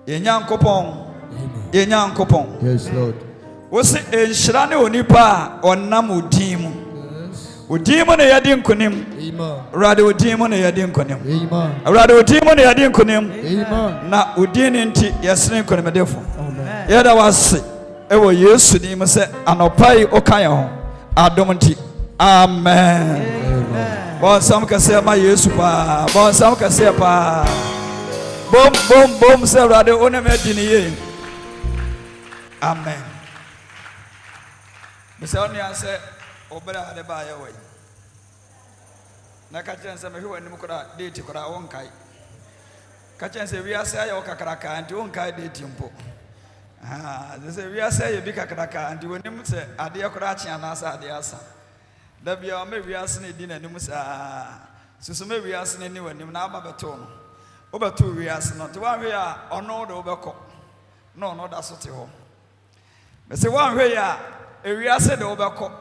Yenyankopon. Yenyankopon. Yes, Lord. Wosi enhyira ne onipa onnam odimu. Odimu ne yadi nkonim. Amen. Awurade odimu ne yadi nkonim. Amen. Awurade odimu ne yadi nkonim. Amen. Na odini nti yesene nkonimdefo. Amen. Yeda wase ewo Yesu dim se anopai okaye ho. Adom nti. Amen. Amen. Bon sam kase ma Yesu pa. Bon sam kase pa. Bom se Awurade onem adini ye. Amen. Mese oni ase obere ade ba ya we. Na ka chen se me hwe anim kora date kora won kai. Ka chen se wi ase ayo kakraka anti won kai date mpo. Se wi ase ye bi kakraka anti wonim se ade kora chen anasa ade asa. Da bia o me wi ase ne di nanim sa. Susu me wi ase ne ni wanim na aba beto no. Obeto wi ase no to wan hwe a ono do obekọ. No da so te ho. Me se wan hwe ya ewiase de obekọ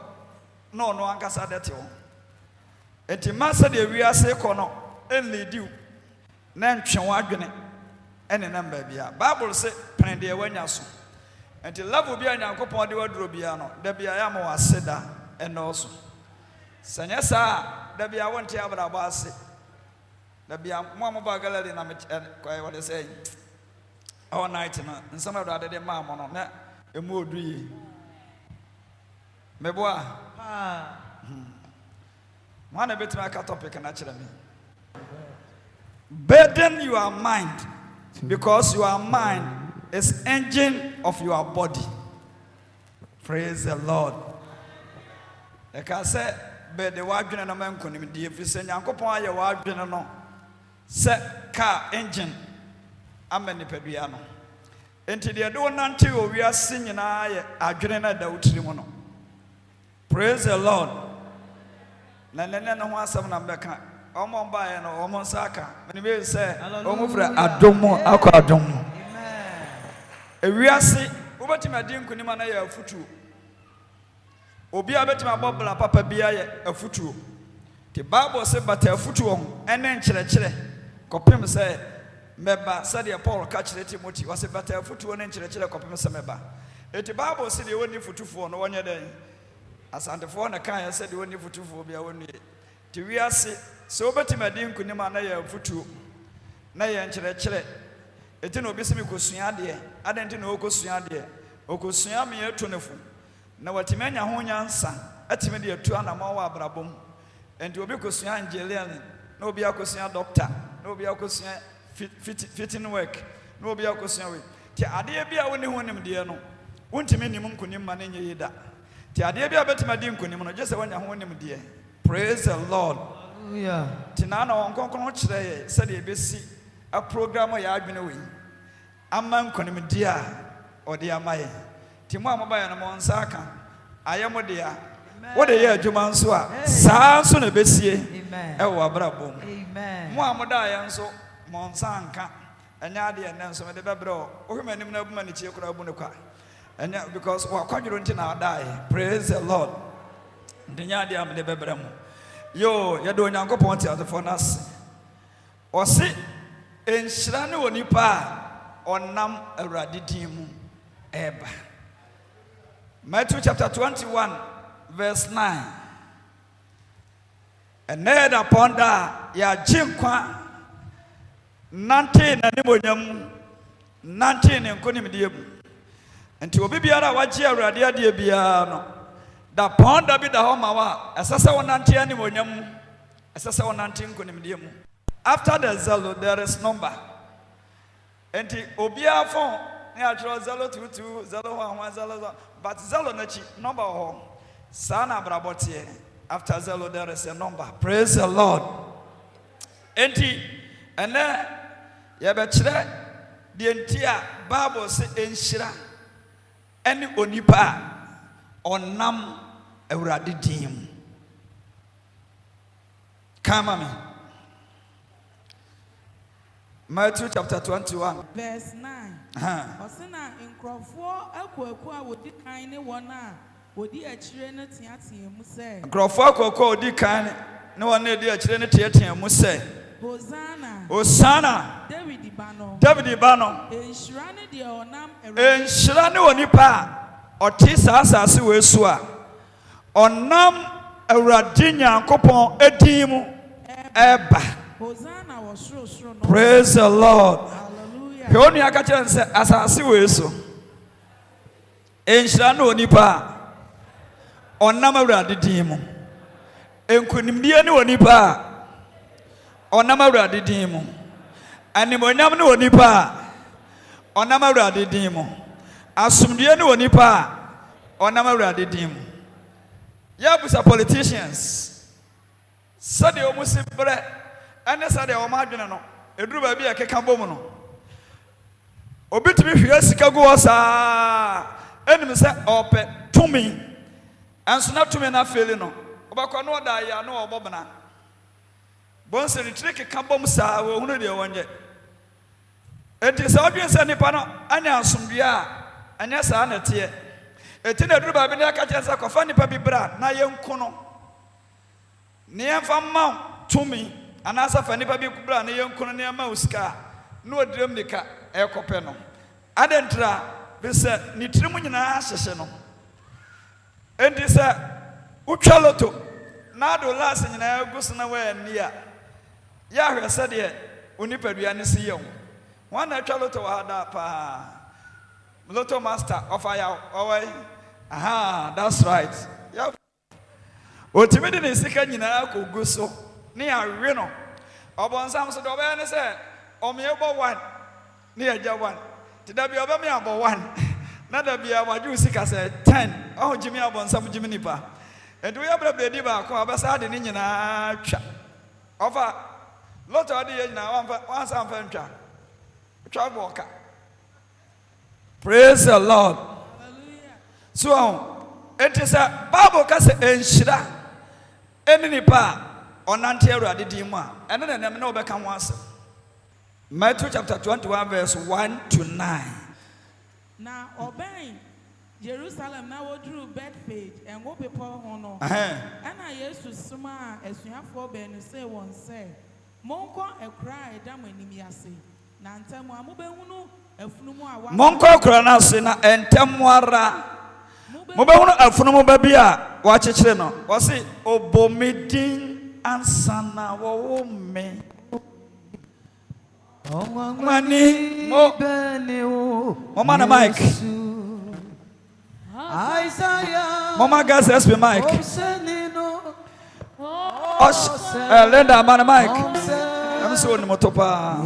no ankasa de te ho enti masa de ewiase kọ no enlidiu na ntwe wadwene ene namba bia bible se pen de wanya so enti level bia Nyankopon de waduro bia no da bia ya ma waseda eno so sanya sa da bia wonte abrabo ase da bia mo ba gallery na me kwai what they say all night na nsama do ade de ma mo no na emu oduyi meboa One bit my topic and actually burden your mind because your mind is engine of your body. Praise the Lord. Like I said, but the wadwene no man konim die fi se Nyankopon aye wadwene no se car engine amani padua no. Enti de do nante o wiase nyina ye adwene na da utiri mu no. Praise the Lord. Na no ho asem na mbeka. Omo mbae no omo nsaka. Meni be say omo fra adomo akọ adomo. Amen. Ewiase obetima di nkunima na ya afutu. Obi abetima bobla papa bia ya afutu. The Bible say but afutu on ene nkyerɛkyerɛ. Kopem say meba said Paul catch Timothy was but afutu on nkyerɛkyerɛ kopem say meba. The Bible say the only futufo no wonye den. Asante for na kan said the only futufo bia wonu. Ti wiase so obetima di nkunima na ya afutu. Na ya nkyerɛkyerɛ. Eti na obi se me kosua de. Adenti na okosua de. Okosua me etonefo. Na watimenya ho nyansa atime de atu anama wa abrabom enti obi kosua engineering na obi akosua doctor na obi akosua fitting work na obi akosua we ti ade bia woni ho nim de no wontime nim nkonim ma na nye yida ti ade bia betima di nkonim no je se wanya ho nim de. Praise the Lord. Hallelujah. Ti na wonkonkon kire ye se de besi a program ya adwene we amma nkonim de a ode amaye ti mo amaba ya no mo nsaka ayemo de a wo de ye adwuma nso a saa nso na besie e wo abrabom mo amoda ya nso mo nsanka anya de ene nso me de bebre o hwemanim na buma ne chie kura bu ne kwa anya because wa kwadwiro nti na adai. Praise the Lord. Ndenya de am de bebre mo yo ye do Nyankopon ti atefo nas o se enhyira ne onipa a onam Awurade din mu eba. Matthew chapter 21 verse 9. And then upon that ya jinkwa nante na nimonyam nante ne nkonim de mu enti obi biara waje Awurade ade bia no da ponda bi da ho mawa esese wonante animonyam esese wonante nkonim de mu. After the zelo there is number enti obi afon na atro 022 011 0 but zelo nachi number ho sana brabotie. After zelo there is a number. Praise the Lord. Enti ene ye be kire de enti a Bible say enhyira ene onipa onam Awurade din. Come on. Matthew chapter 21 verse 9. Osina nkrofo akwaku a wodi kan ne wona wodi akire ne teatea mu se. Nkrofo akwaku a wodi kan ne wona edi akire ne teatea mu se. Hosanna. David Ibano. Enshirani onipa otisa asase wesua. Onam Awurade Nyankopɔn edimu eba. Praise the Lord. Hallelujah. He only akache nse asase weso. Enshirani onipa onam Awurade dimu. Enkunimdie ne onipa onam Awurade dimu. Animonyam ne onipa onam Awurade dimu. Asumdie ne onipa onam Awurade dimu. Yabusa politicians said the omusi bre ene said the omadwene no eduru ba bia keka bom no obitimi hwe sika go osa enim se ope tumi anso na tumi na feli no obakọ no da ya no obobna bonse retire keka bom sa wo hunu de wonye enti sa odwen se nipa no anya asomdwe a anya sa na tie eti na eduru ba bi na aka chensa kofa nipa bi bra na yenko no ne yemfa ma tumi anasa fa nipa bi kubra na yenko no ne ma usika no odirem nika ekope no adentra be se ni tirimu nyina ahyehye no enti se utwa loto na do last nyina agusu na wa ni a ya hwese de onipadua ne se yew wan na atwa loto wa da pa loto master of aya owai. Aha, that's right. Yeah. Otimidi ne sika nyina akogu so ne awe no. Obonsam so do be ne se omyebo 1 ne agya 1. Tida bi obe me abo 1. Na da bi awaju sika se 10. Oh jimi abonsam jimi nipa. Edu ya bra di ba ko abesa de ne nyina twa. Ofa lot of the nyina wan sam fa ntwa. Twa boka. Praise the Lord. So, it is a Bible case enshira eni nipa onante Awurade dimwa ene na nem na obeka ho ase. Matthew chapter 21 verse 1 to 9. Na oben Jerusalem na wodru Bethphage enwo pepo ho no. Ana Yesu suma asuafo be no say won say monko ekra edam anim yase na ntamu amobehunu afunumu awa monko ekra na se na entamu ara Mobehunu afunumu ba bia wa chechire no wo se obomedin ansana wo me Mani mo Mama na mic Isaiah Mama gas SP mic Linda man mic I'm so ni motopa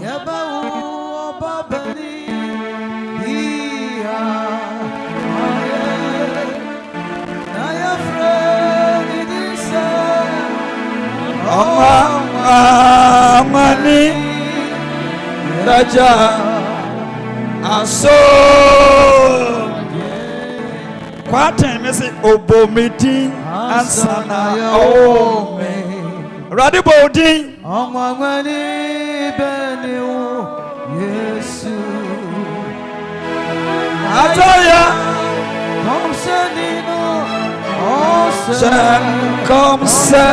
Amani Raja Aso Kwate me say obomiti ansana ome Radibodi Amani beniu Yesu Ataya Komsenino Komse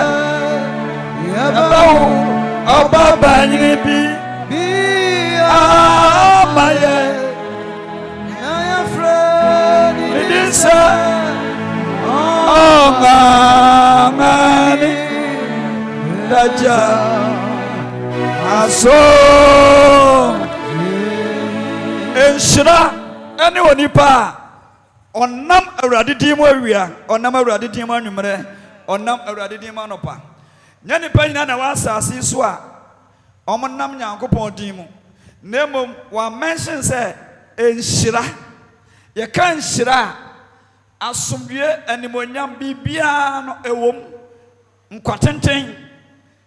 Oba banyini bi amaye ya friend idinsa ngani daja aso enshira ene onipa onam Awurade dimu awia onam Awurade dimu anwumre onam Awurade dimu anopa nyane panyina na wasase so a omonam Nyankopɔn dimu nemom wa mention say enhyira ye kan hyira asomdue animonyam bibia no ewom nkwatenten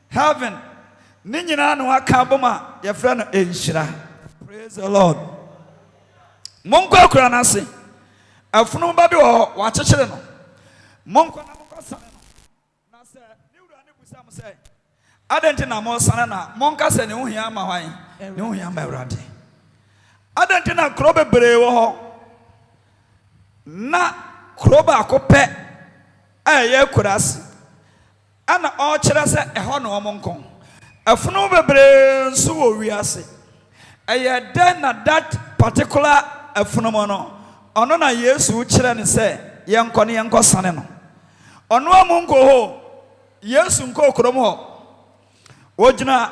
heaven ni nyina no aka boma ye frɛ no enhyira. Praise the Lord. Monko akura na se afunu ba bi wo wa kyekere no monko na monko sane no na se ni wura ne busam se adenti na mo sane na monka se ne ho hia ma hwan ne ho hia ma Awurade adenti na kro bebre wo ho na kro ba akopɛ a ye kurase ana o kyerɛ se ɛhɔ na o monko Afuno bebre nso wo wiase. Eye den na that particular afuno no. Ono na Yesu kire ne se yenko ne yenko sane no. Ono amunko ho Yesu nko krom ho. Wogina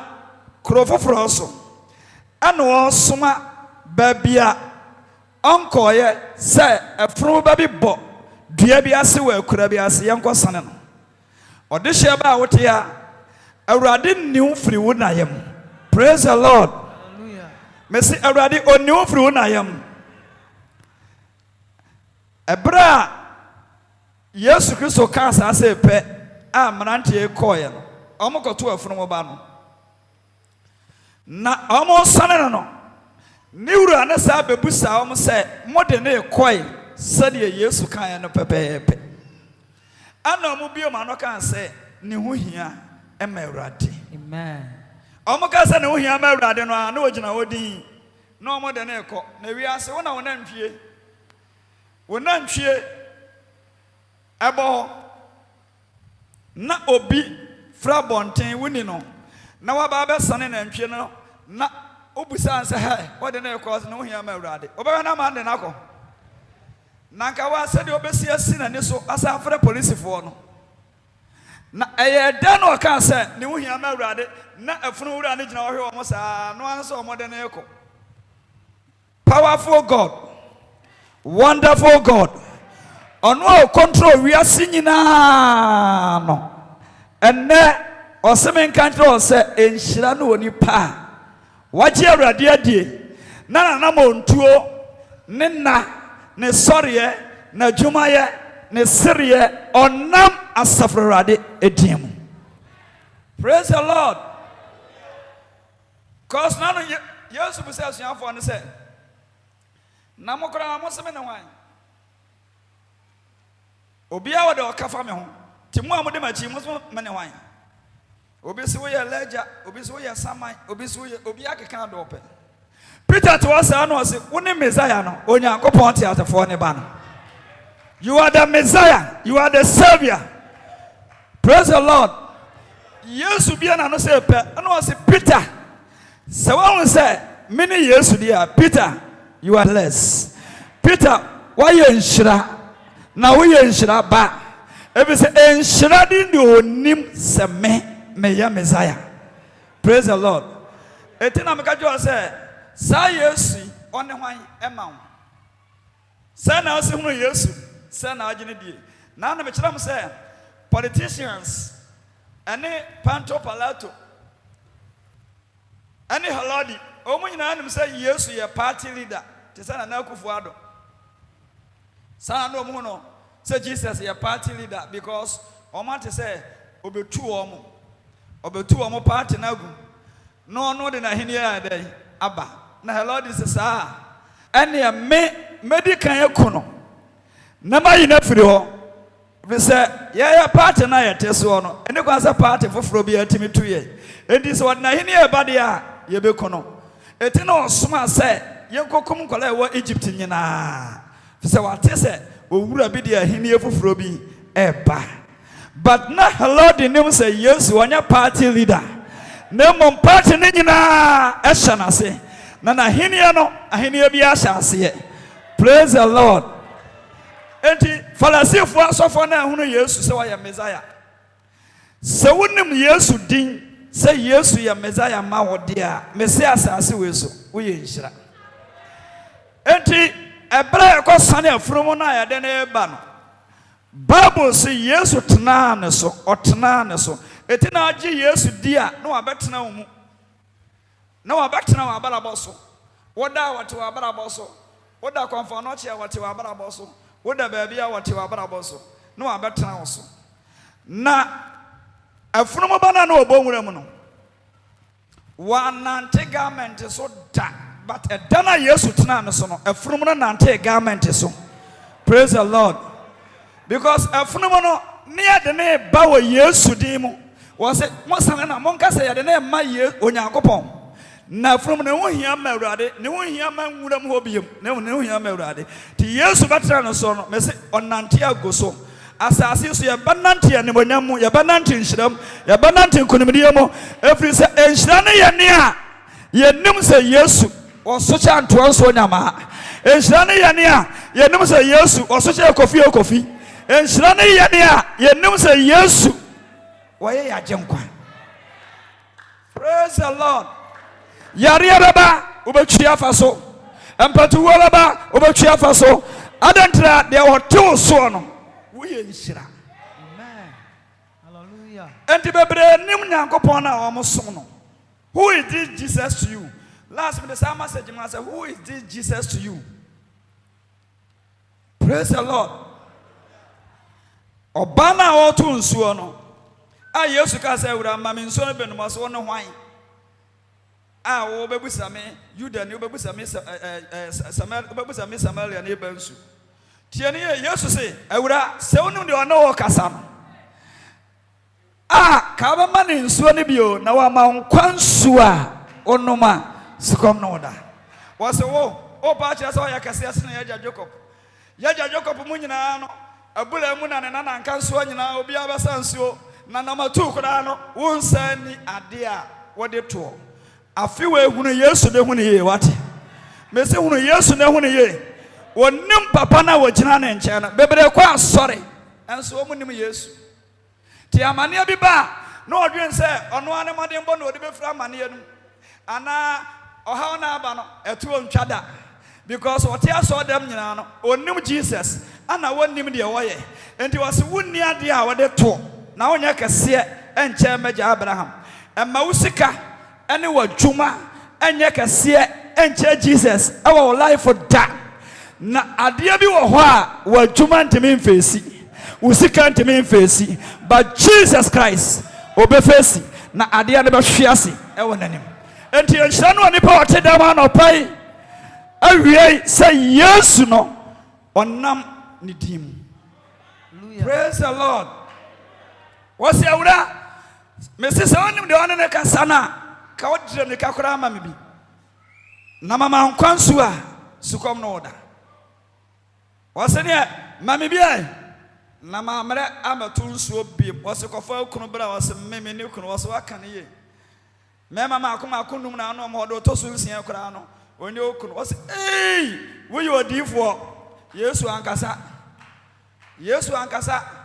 krofoforo so. Ano soma babia onko ye se afuno babi bo dua bi ase wa akura bi ase yenko sane no. Ode hye ba wote ya Awurade niu firi wo na yam. Praise the Lord. Hallelujah. Messi Awurade oniu firi wo na yam. Ebra Yesu Kristo ka asa pe a mrantie koye no. Omokoto afuno ba no. Na omo sane no. Ni wura na sa bebusa omo se mode na koye sade Yesu kan no pepepe. Ana omo bio ma no kan se ni ho hia ema Awurade. Amen. Omo ka se ni ho hia ema Awurade no na ogina odin. Na omo de na ekọ na wiase wona wona ntwie. Wona ntwie ebo na obi fra bonten wuni no na waba be sane na ntwie no na obusa anse ha wode na ekọ na ho hia ema Awurade. Oba na ma de na akọ. Nanka wa se de obesi asi na ni so asa afre police fo no. Na eye da no ka se ni wo hia ma Awurade na afunu wura ne gina wo hwe wo saa no anso omode na ekọ. Powerful God, wonderful God, ono control we are singing no. Enne oseme nkantre se enhira no oni pa. Waje Awurade adie na na mo ntuo ne na ne sorye na dwumaye ne sirye onam asafrade edimu. Praise the Lord. Cause now Yesu be say asuafo ne say na mokra mo seme ne wan obia wode okafa me ho timu amode machi mo me ne wan obi se wo ye leja obi se wo ye saman obi se wo ye obi akeka do pe Peter to us no say woni Messiah no onyankopon te atefo ne ba no. You are the Messiah, you are the Savior. Praise the Lord. Yesu bia na no say pe no say Peter se won say many Yesu dia Peter you are less. Peter why you nshira na wo ye nshira ba e say nshira di ni onim se me ya Messiah. Praise the Lord. Etina me ka jo say sa Yesu one hwan ema wo sa na ose hunu Yesu sa na agene die na na me kira mo say politicians ane Panto Palato ane Haladi omo nyina anim say Yesu ye party leader te sa na Akufo-Addo sa na omo no say Jesus ye party leader because omo te say obetu omo party na gu no de na hini ya dey aba na Haladi say sa ene me medical ekono na mayi na firi ho we say ya party na ye teso no ene kwa say party foforo bi atimi tuye enti so na hini ya ba dia ye be kono eti na osoma say ye kokom kola wo Egypt nyina say wate say owura bi dia hini ye foforo bi eba but na Haladi nim say Yesu onya party leader na mom party ni nyina e hye na se na hini ya no ahini ya bi a hye ase. Praise the Lord. Enti falasifo asofo na hunu Yesu se wa ya Messiah. Se wonim Yesu din se Yesu ya Messiah ma wo dia Messiah asase we so wo ye nhira. Enti ebra ko sane afromo na ya de na eba no. Bible se Yesu tena ne so, otena ne so. Eti na agi Yesu dia na wa betena wo mu. Na wa betena wa balabo so. Woda wate wa balabo so. Woda konfa no che wate wa balabo so. Woda baby a wate wa balabo so. Na wa betena wo so. Na afromo bana na obonwura mu no. Wa nante garment so da but a dana Yesu tena ne so no. Afromo na nante garment so. Praise the Lord. Because afromo no near the name ba wo Yesu din mu. Was it Mosana na monka say the name ma ye Onyankopon. Na from ne wo hia ma Awurade, ne wo hia ma nwuram ho biem, ne wo hia ma Awurade. Ti Yesu batra no so no, me say onante agoso. asase so yebanante animonyam yebanante nhyiram yebanante nkonimdiye mo efiri se enhyira ne ye ne a yenim se Yesu osocha ntoa so nyama enhyira ne ye ne a yenim se Yesu osocha kofi enhyira ne ye ne a yenim se Yesu waye yagenkwa. Praise the Lord. Yare baba ubetwa faso empatu baba ubetwa faso adantra de hotel so no we nhyira. Amen. Hallelujah. Enti bebre nim nyankopon na o mosom no. Who is this Jesus to you? Last me the same message man say, who is this Jesus to you? Praise the Lord. Obana o to nsuo no a Yesu ka say wura ma me nsuo no benum so no hwan a wo bebusa me Juda ne wo bebusa me Samaria ne bansu tie ne Yesu say awura se wonu de ono wo kasa no ka ba ma ne nsuo ne bio na wa ma nkwa nsuo a onoma sikom no da wo se wo o ba kire se o ya kase ase na ya Jacob mu nyina no abula mu na ne na nka nsuo nyina obi abasa nsuo na namatu kura no wonsa ni ade a wode to afi we hunu Yesu de hunu ye wate me se hunu Yesu ne hunu ye wonim papa na wogina ne nche na bebre kwa asore enso mu nim Yesu ti amane bi ba na odwen se ono ane made mbo na odi befra amane nu ana oha na aba no etu ontwada because what ya saw them nyina no onim Jesus ana wonim de woye enti wase wonni ade a wode to na wonya kase enche meja Abraham emma usika ene wadwuma enye kase enche Jesus our life for that na ade bi wo ho a wadwuma ntimi mfesi usika ntimi mfesi but Jesus Christ obefesi na ade ne be hwease e wonanim enti enhyira no oni pa wote dama no pai awie say Yesu no onam ni dim. Praise the Lord. What's your word? Mrs. Onim the one in the Kasana, Kaudre the Kakura Mamibi. Namama Kwansua, Sukom Noda. What's in here? Mamibia? Nama Mare Amatun so be was a coffee Kunubra was a meme nukun was wakan ye. Mamma Kuma Kunumna no more Tosus in Kurano. When you was hey, will you a deep for? Yesu Ankasa. Yesu Ankasa.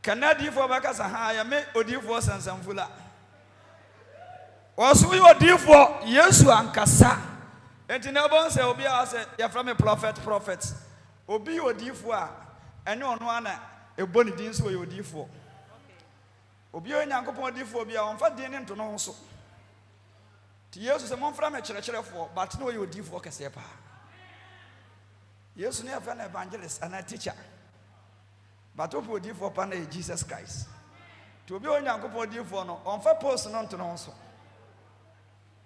Canadi for Bakasa, I may odi for Sansamfula. Was we were dear for Yesu Ankasa. And in Elbon say, Obi, I said, you're from a prophet. Obi, you dear for, and no one a bonny dins where you dear for. Obi, and Yanko dear for, be on fat dinner to know so. Yesu is a month from a church for, but no, you dear for Casepa. Yesu never an evangelist and a teacher. But who would for Pana Jesus Christ? To be on Yanko for no, on for person on to know so.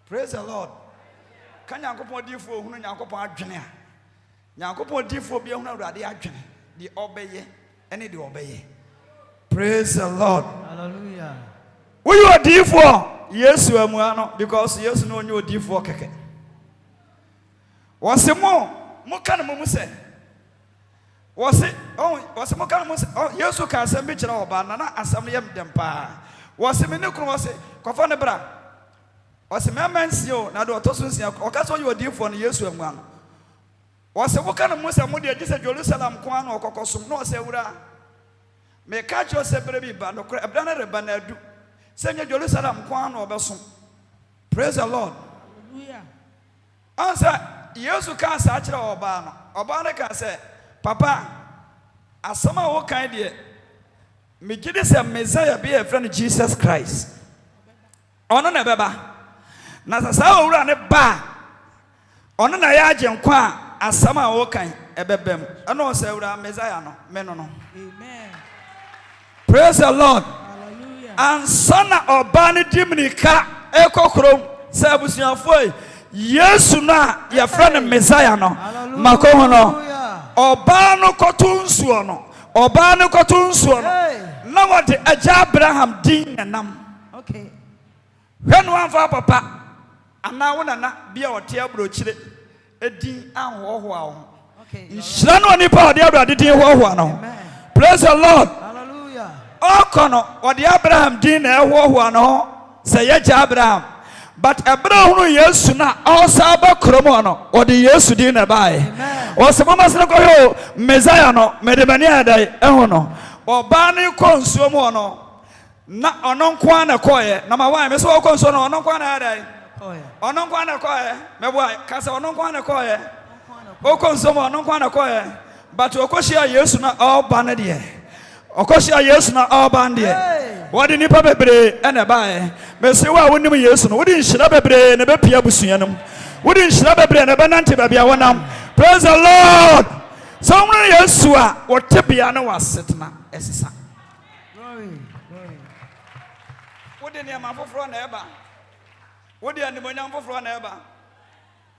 Praise the Lord. Can Yanko for who Yanko Adjana? Yanko for be on the Adjana, the obey, any the obey. Praise the Lord. Hallelujah. Who you are dear for? Yes, you are Muano, because yes, no, you are dear for Keke. Was it more can Mumuse? Was it? Oh, was it Mokamus? Oh, yes, you can send me to our banana and some yam dempa. Was it Minuku? Was it Cofanebra? Was it Mamancio? Now, Tosus, or that's what you are dear for, yes, you are one. Was it Mokana Musa Mudia, just a Jerusalem, Kwan or Cocosum, no, Seura? May catch your separate band or a banner banner. Send your Jerusalem, Kwan or Basum. Praise the Lord. Hallelujah. Answer, yes, you can't search our banner. Obana can say, Papa, as some of what kind of me give this a Messiah be a friend of Jesus Christ. On a baba. Nasa run a bar. On an ayajan qua, as some of what kind a bebem. I know, say, Messiah, no, menono. Amen. Praise the Lord. Hallelujah. And son of Bani Dimnika, Echo Chrome, Sabusian Foy, yes, na your friend of Messiah, no, Macono. Obano kotunsuono. Obano kotunsuono. Now what Abraham din nam. Okay. When one for papa, and now one na be our tear brochire, a din and wow. Okay. Shrano nipa the other did wow. Praise the Lord. Okono or the Abraham din no say Abraham. But Abraham yes na also Kromono or the yes to dinner by. Or some Masako Messiah no Medemania dai ehono or Bani consumono na ononkwana koye number 1 me so consumo ononkwana dai ononkwana koye me boy kasa ononkwana koye o consumo ononkwana koye but okoshia yes na all banade okoshia yes na all bande what the nipa bebre and a buy. Messi, why wouldn't you use no? Wouldn't she have a brain and a pia busianum? Wouldn't she have a brain and a banana baby? Praise the Lord. Someone else what Tipiano was sitting as a son. Wouldn't you have for ever? Would you have for ever?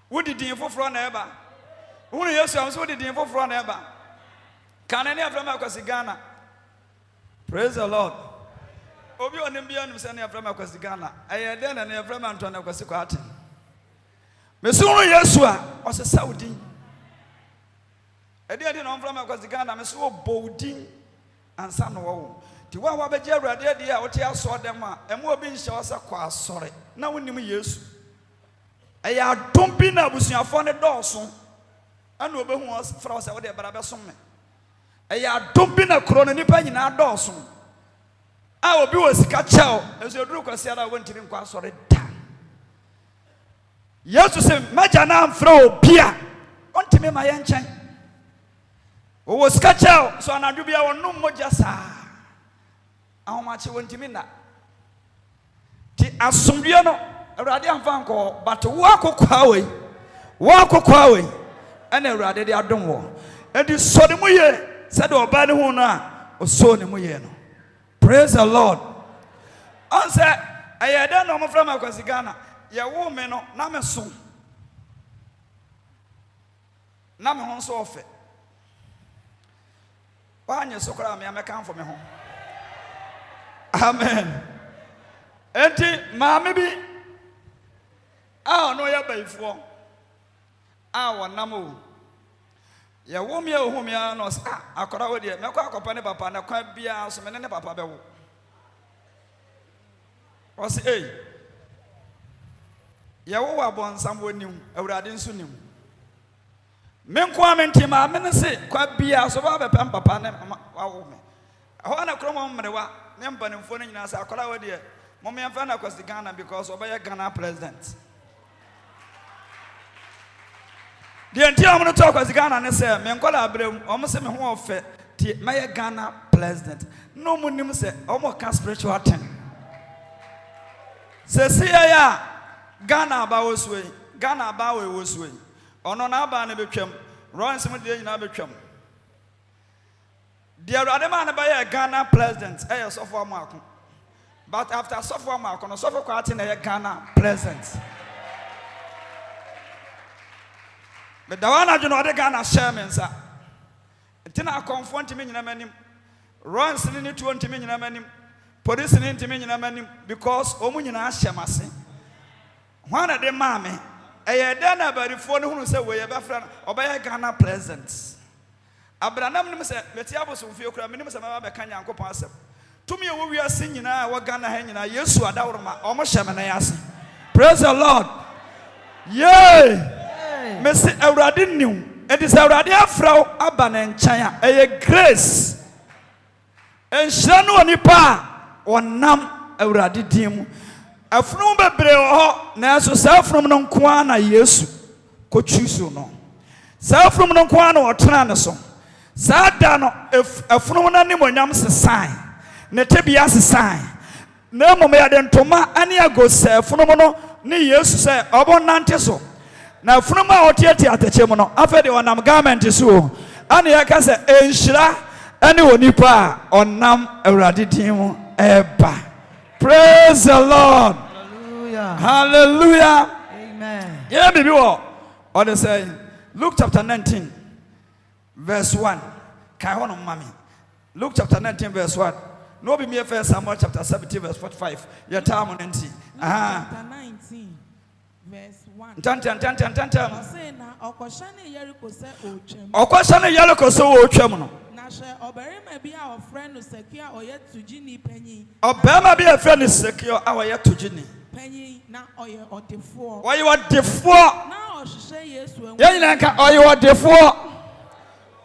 Would you do for ever? Who yourselves would you do for ever? Can any of them have Ghana? Praise the Lord. Obi onim bia nim se na Efrem akwasi Ghana aye den na Efrem Anton akwasi kwate mesunu Yesu a ose Saudi ede ade na Efrem akwasi Ghana mesu obodin ansa no wo ti wa beje awrade ade a wote aso dem a emu obi nhye ose kwa asore na wonim Yesu aye adom bi na abusuafo ne dɔɔso ana obehu ose fra ose wo de bara besom me aye adom bi na kro no nipa nyina dɔɔso I will be with Skachao as you do because I went to him quite sorry. Yes, to say, Majana throw Pia on to me, my ancient. Who was Skachao, so I do be our no more just how much you want to mean that. The Asumbiano, a radiant fanco, but walk Kwawe, and a radiant don't war. And you saw the Muye, said, or bad huna, or so the Muyeno. Praise the Lord. Answer, I don't know from Ghana. Ya woman, no, Namasu. Namahon so off it. Why you so cry me? I come from home. Amen. Enti, ma maybe. I know ya by for. I namu. Ya woman, whom ya knows. I could already make a company papa and a quite be so many papa. Was a ya wo born someone new, a radin soon. Men quamenti ma menacing, quite be so baba papa name. I want to come on my name, but in phoning us, I could already. Mommy and Fana was the Ghana because of a Ghana president. The entire I'm going to talk with Ghana and say, Mengola, almost a home of my Ghana president. No one say, almost can spiritual thing. Say, see, Ghana about way, Ghana about was way. Or no, Naba and became Royal Cemetery in Abicum. Dear Radaman by a Ghana president, a software mark. But after software mark on a software quart in a Ghana president. But the one I do not Ghana chairman, sir. Then I confront him in a many. Run sending 20 million a many. Police in a many because Omunina Shamasi. One of them, mammy. I had done about the phone who said, we have a friend or by a Ghana presence. Abraham said, let's have some few criminals about the Kanya Copas. To me, we are singing now, what Ghana hanging. Yes, I doubt my almost shaman. Praise the Lord. Yay! Messi already knew. It is already a Frau Aban and China. A grace. And Shanu Nipa or Nam already dim. A from Bebreo, Naso self from Nonquana, yes, Cochuso no. Self from Nonquano or Tranaso. Sadano, if a from Animoniam's a sign. Netebias a sign. No more than Toma, Ania goes, sir, Phenomenal, ni yes, sir, Obon Nanteso. Now, from our theatre at the Chemono, after the one garment is so, and I can say, Enshra, anyone nipa, or nam a raditim eba. Praise the Lord. Hallelujah. Hallelujah. Amen. Yeah, baby, or they say, Luke chapter 19, verse 1. Kaihono mommy. Luke chapter 19, verse 1. No, be me first Samuel chapter 17, verse 45. Your time on NT. Chapter 19. Verse 1. Tan. Okoshane Yeriko se ochemu. Okoshane Yeriko so ochemu no. Na yashe oberima bi a ofrɛ no Sekio oyɛ tugini panyin. Obama be a friend is secure our yet to Ginny. Panyin na oyɛ ɔdefoɔ. Why you are the four? Na ɔhyehyɛ Yesu enwu. Yanka, or you are the four?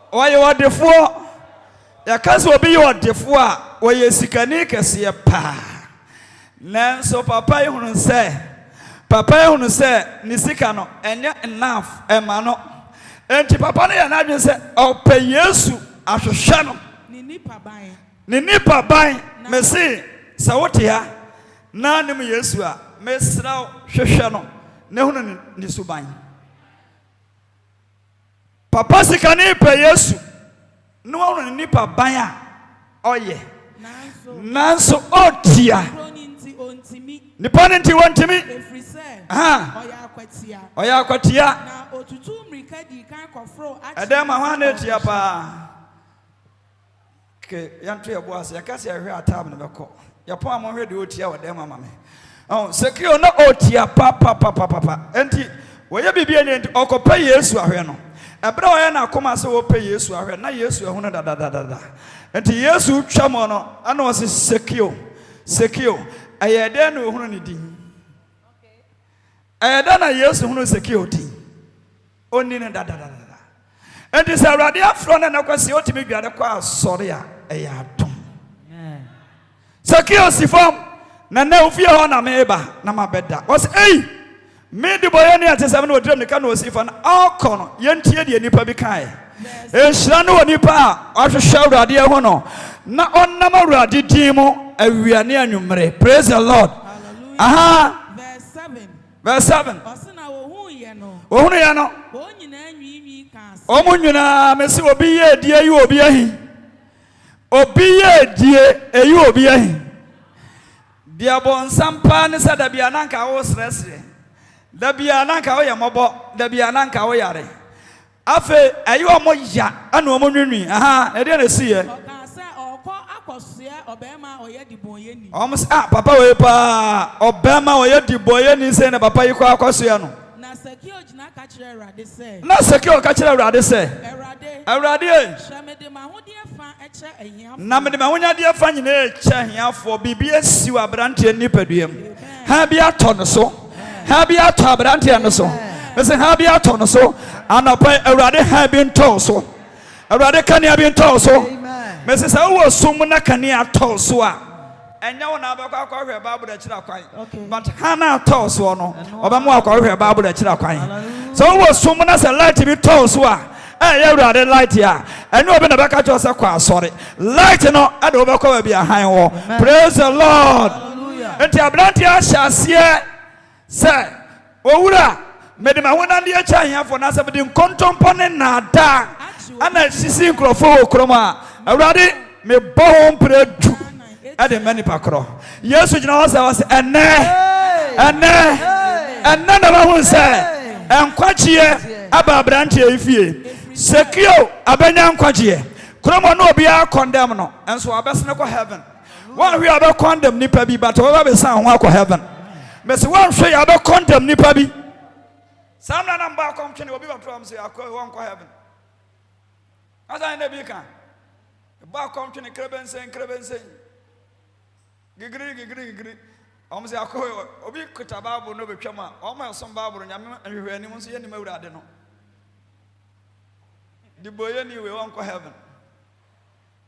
Why you are the four? Your cousin will be your the four, where you see canica see a pa. Nanso, papa, you say, Papa, you say, Nisikano, and yet enough, Emano. And Papa, and I just say, I'll pay Yesu after Shannon. Ni nipa ban. Ni nipa ban, me say, Sawotia, Nanim Yesua, Mesrao, Shashano, Nehun Nisuban. Papa sikani pe Yesu. No one nipa banya. Oye. Nanso otia. Nipa nti wontimi. Oya akwatia. Na otutu mrika di kan kofro achi. Adema hwane tia pa. Ke yantu ya boase yakase ahwe atab ne beko. Yapo amhwe de otia wadema mame. Sekio na otia pa. Enti woye bibie ne enti okopa Yesu ahwe no. Ebra oya na akoma se wo pe Yesu ahwe na Yesu ehunu da. Enti Yesu twamo no ana wo se Sekio ayede na ohunu ne din. Ayede na Yesu hunu Sekio din. Oni ne da. Enti se awrade afro na kwase otimi dwade kwa asore a eya adom. Sekio sifam na ofie ho na meba na mabeda. Was me de boye ne atesam na odrem ne ka na osifa na akono yentie de nipa bi kae. Enhira no nipa a ahwehwe awrade ho no na onnam awrade din mu awiane anwumre. Praise the Lord. Hallelujah. Aha. Verse 7. Osina ohunu ye no. Onyina nwiinwi kan. Omunyina mesi obi ye die yi obi ahi. Obi ye die eyi obi ahi. Dia bon sampa ne sada bia nanka wo sresre. Da bia nanka wo yemobo, da bia nanka wo yare. Afe ayi omo ya ana omo nwinwi. Aha, e de na si ye. Papa we pa Obama we diboye ni say na papa yi kwa akwasoya no. Na Sekio jina ka kire Awurade say. Na Sekio ka kire Awurade say. Awurade. Na me de mahonya de afa nyina eche hiafo bibia siw abrante nipaduam. Ha bia to no so. Ha bia to abrante no so. Me say ha bia to no so. Anapa Awurade ha bi nto so. Awurade kan ya bi nto so. Me say sa wo sum na kan ya to so a. Enya wona abakwa hwe Bible da kira kwan. But hana to so no. Obamu akwa hwe Bible da kira kwan. So wo sum na say light bi to so a. Ya Awurade light ya. Enu obi na baka cho say kwa asore. Light no ade obakwa bi ahan wo. Praise the Lord. Hallelujah. Enti abrante a hyase say owura me de mahona de acha hiafo na say be de nkontompo ne na da. Ana sisi nkrofo wo kroma. Awurade me bo mpredu ade mani pakro Yesu jina wasa ene na ba se enkwachie aba abrante efie Sekio abenya nkwachie kroma no obi a condemn no enso abesene ko heaven one hwe abe condemn nipa bi but we be san ho akọ heaven mesi one hwe abe condemn nipa bi sam na namba kom twene obi ba prom se akọ won ko heaven asa na bi kan ba kom twene krebensen gigri say akọ obi kuta Bible no betwam a omo som Bible nyame hwehwe anim so yenim Awurade no di boye ni we won ko heaven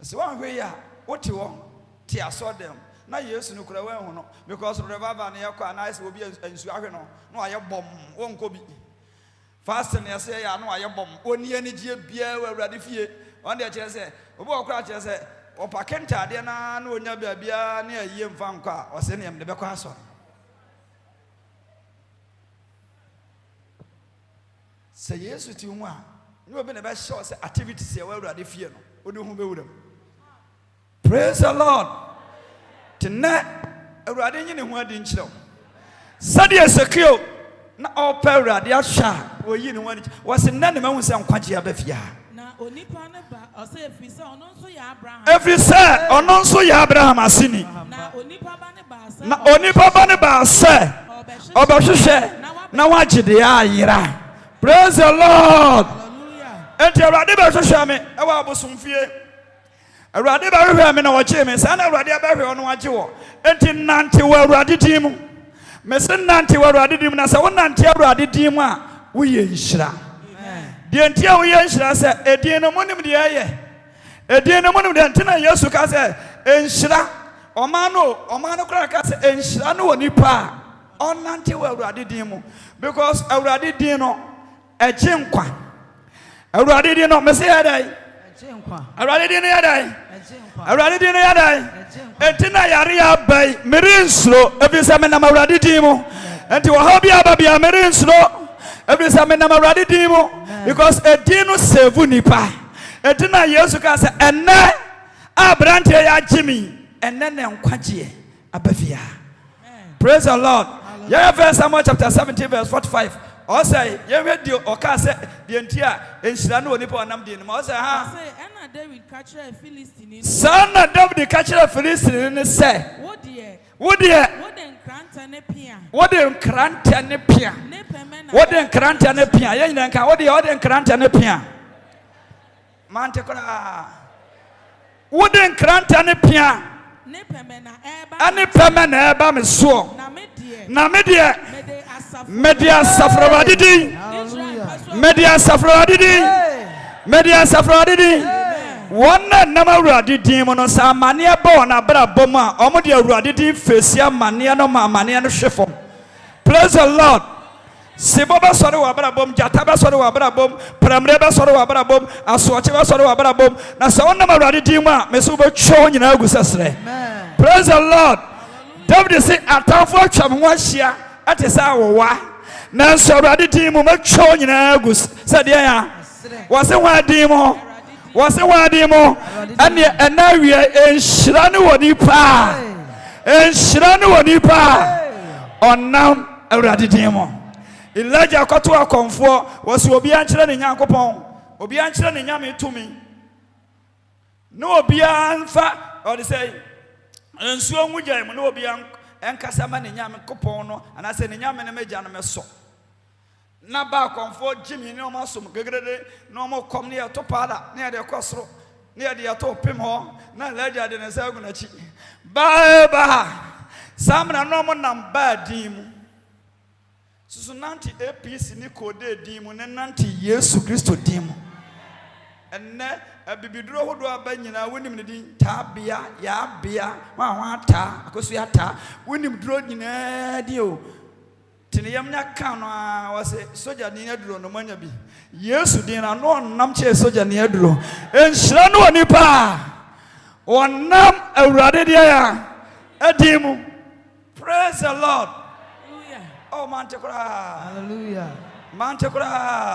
so one hwe ya woti wo ti asodem na Yesu no kura wan hu no because revival na yakọ na say obi ansu ahwe no no aye bom won ko bi fast na say ya no aye bom oni ani gie bia Awurade fie on de kire say obi okura kire say opakenta de na onya bia na aye mfa nko a o se ne em de be kwa aso say Yesu ti hu a ni obi na be show say activities ya Awurade fie no odi hu be wuram. Praise the Lord. Tena Awurade nyi ne hu adi nkyerɛw sade Sekio na opa Awurade ahwa oyi ne hu adi was na ne mahu se nkwagye abafia onipa ne ba ose efisa ono nso ya Abraham. Efisa ono nso ya Abraham asini. Na onipa ba ne ba se. Na onipa ba ne ba se. Obahwehwe na wagide ya ayira. Praise the Lord. Hallelujah. Enti Awurade be hwehwe me e wa abosomfie. Awurade ba hwehwɛ me na wɔkye me saa na Awurade abɛhwɛ ɔno agye wɔ enti nante wɔ Awurade din mu mese nante wɔ Awurade din mu na sɛ wo nante Awurade din mu a woyɛ nhyira deɛ nti a woyɛ nhyira sɛ edin no monim deɛ ɛyɛ edin no monim deɛ nti na Yesu ka sɛ nhyira ɔman no kora ka sɛ nhyira no wɔ nipa a ɔnante wɔ Awurade din mu because Awurade din no ɛgye nkwa Awurade din no mese yɛ dɛ Awurade din no yɛ dɛ Awurade din no yɛ dɛ enti na yare abai merinsuro efisɛ menam Awurade din mu enti wɔ ha bi aba bia merinsuro efisɛ menam Awurade din mu because edin no save nipa enti na Yesu ka sɛ ɛnɛ abrante yɛ agye me ɛnɛ na nkwagye abafia praise the Lord yɛ First Samuel chapter 17 verse 45 ɔsɛ yɛhwɛ deɛ ɔka sɛ deɛ nti a nhyira no wɔ nipa ɔnam deɛ no ma ɔsɛ ha saa na David ka kyerɛ Filistini ne sɛ wodeɛ wode nkrantɛ ne pia wode nkrantɛ ne pia yɛ nyina nka wode nkrantɛ ne pia mante koraa wode nkrantɛ ne pia ane pɛmɛ na ɛba me soɔ na me deɛ mede asafo Awurade din mede asafo Awurade din mede asafo Awurade din wɔn na nam Awurade din mu no sɛ amanneɛ ba wɔn abrabɔ mu a ɔmo de Awurade din fesi amanneɛ no ma amanneɛ no hwe fam praise the Lord Sibo bɛsɔre wɔ abrabɔ mu gyata bɛsɔre wɔ abrabɔ mu pramire bɛsɔre wɔ abrabɔ mu asoɔkye bɛsɔre wɔ abrabɔ mu na sɛ wɔn nam Awurade din mu a mɛ sɛ wobɛtwa wɔn nyinaa agu sɛ serɛ praise the Lord David sɛ atamfo atwa me ho ahyia ate sɛ awowa nanso Awurade din mu mɛtwa wɔn nyinaa agu sɛ deɛ ya wɔse ho adin mu wɔse ho adin mu ɛne ɛna wie nhyira ne wɔ nipa nhyira ne wɔ nipa ɔnam Awurade din mu Elijah kɔto akɔmfoɔ wɔse obi ankyerɛ ne Nyankopɔn obi ankyerɛ ne nyame tumi na obi anfa ɔde sɛ nsuo ngu gyae mu na obi ɛnkasa ma ne Nyankopɔn no anasɛ ne nyame no magya no mɛsɔ na ba akɔmfoɔ gyimi ne ɔma asom gegrede na ɔma kɔm ne yɛto paada ne yɛde kɔ soro ne yɛde yɛto pem hɔ na Elijah de ne nsa agu n'akyi baa saa mmerɛ na ɔmo nam baa din mu susu nante APC ni kode din mu ne nante Yesu Kristo din mu enne abibiduro hodo aba nyina wonim ne din tabia ya bia wa ta akoso ya ta wonim duro nyina di o tiniyam nya kan no a wase soja ni aduro no manya bi Yesu din na no nam che soja ni aduro enhyira no oni pa wonam Awurade dia ya adimu praise the Lord. Oh, mantekura. Hallelujah. Mantekura.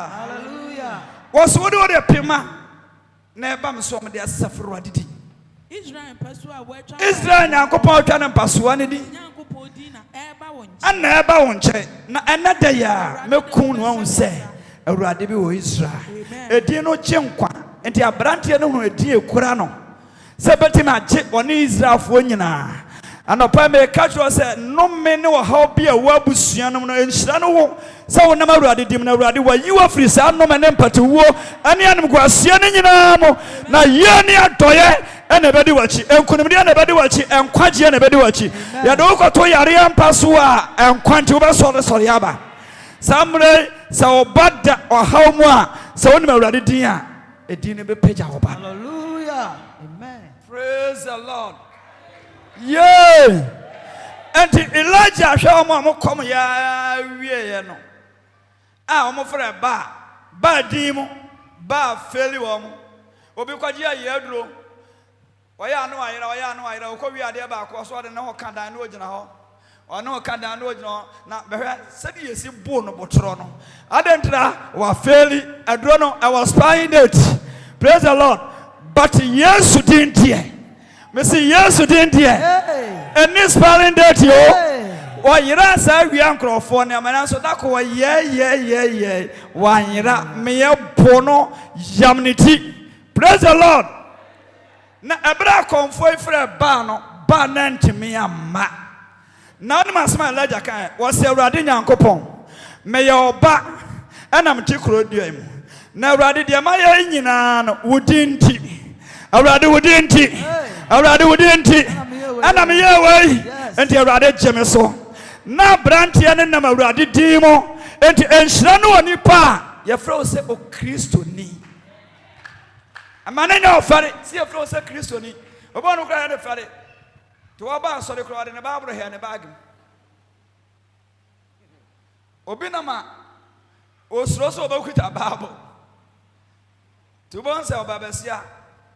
Hallelujah. Was what do they pima? Never me so me dey asafo Awurade din. Israel pasua wetwa. Israel Nyankopɔn twa ne pasua ne din. Nyankopɔn din na eba won. Ana eba won che na enada ya mekun no won sɛ Awurade bi wɔ Israel. Edin no gye nkwa. Enti abrante no hu edin ekura no. Sɛ betim agye ɔne Israelfo nyinaa. Anopa me catch was no men no how be a wabusianum no enhyira no wo sɛ wo nam Awurade dim na Awurade wa yi wa firi saa no men empate wo ani anum kwasia ne nyinaa mo na ye ne adoye ene bedi wachi enkunimde ene bedi wachi enkwagye ene bedi wachi ya do koto yare ampa so a enkwante wo bɛsɔre sɔre aba samre sɛ obada ɔhaw mu a sɛ wo nam Awurade din a edin ne bepagya wo ba. Hallelujah. Amen. Praise the Lord. Yay! And Elijah show me come ya wie no. Ah, omo frɛ ba dimo, ba feli wo mo. Obi kwaji ayeduro. Oya anu ayira, okowi ade ba akɔ so de ne ho kadan no ogina ho. Ɔno kadan no ogina na behwe sɛde yesi bo no botoro no. Adentra wa feli aduro no I was spying it. Praise the Lord. But Yesu din tie. Mesi Yesu din tie. And this spelling date yo. Wa yira sa wi ankrofo ne amana so da ko ye. Wa yira me ye bono yamniti. Praise the Lord. Na ebra konfo ifre ba no ba na ntimi amma. Na no masema Elijah kan was Awurade Nyankopon. Me ye oba enam ti kro duam. Na Awurade de ma ye nyina no wudinti. awurade wo di nti awurade wo di nti ana me ye wei enti awurade gyeme so na brantie ne nam awurade din mo enti enhyira no oni pa ye frɛ se o Kristo ni amane na ofare si ye frɛ se Kristo ni obo no kra ne fare to oba so de kra de ne baabro he ne baagim obi na ma osuro so oba kuta baabo to bon se oba besia